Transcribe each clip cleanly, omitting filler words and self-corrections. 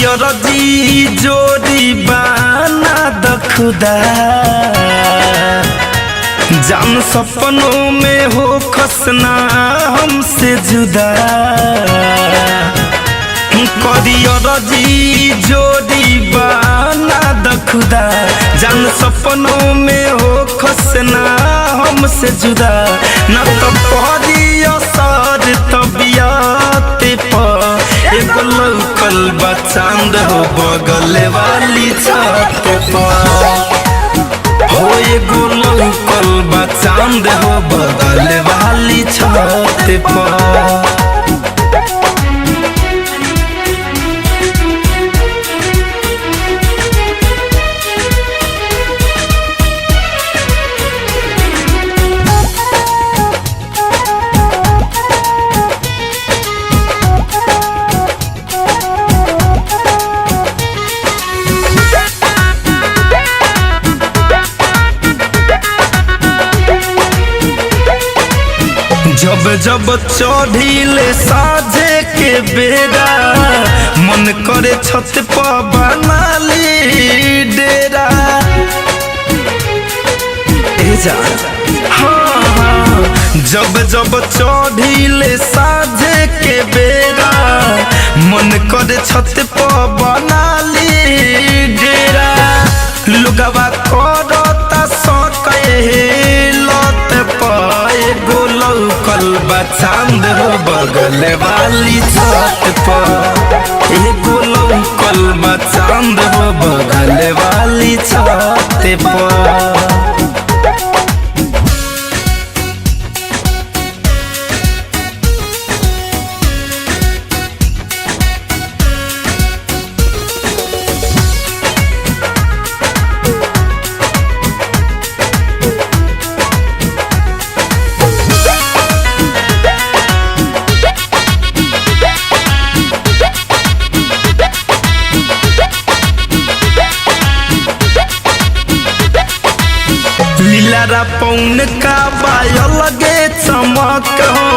रजी जोड़ी बाना दखुदा जान सपनों में हो खसना हमसे जुदा रजी जोड़ी बाना दखुदा जान सपनों में हो खसना हमसे जुदा न तो पहरी असर तबियत पर एगो लौकल बा चांद हो बगल वाली छत पर हो एगो लौकल बा चांद हो बगल वाली छत पर। जब जब चढ़ीले साझे के बेरा मन करे छत पर बना ली डेरा हाँ हाँ जब जब चढ़ीले साझे के बेरा मन करे छत पर बना ली डेरा लुगवा करता सके लत पाए लौकल बा चांद हो बगल वाली छत पर एगो लौकल बा चांद हो बगल वाली छत पर। लीलारा पौन का बाय लगे चमक हो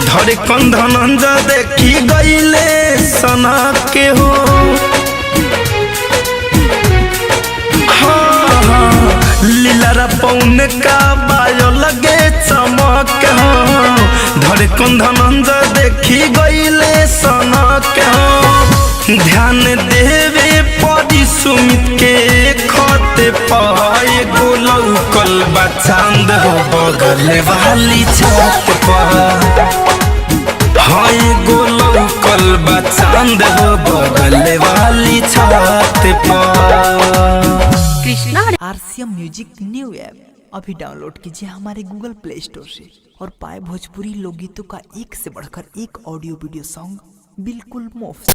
धरे कंधन देखी गईले सनक के हो हाँ हाँ लीलारा पौन का बाय लगे चमक हो धरे कंधन देखी गईले सनक हो ध्यान देवे परी सुमित के खत पाए गो लौकल बा चांद हो बगल वाली छत पर हाय गो लौकल बा चांद हो बगल वाली छत पर। Krishna RCM music new app अभी डाउनलोड कीजिए हमारे गूगल प्ले स्टोर से और पाए भोजपुरी लोकगीतों का एक से बढ़कर एक ऑडियो वीडियो सॉन्ग बिल्कुल मुफ्त।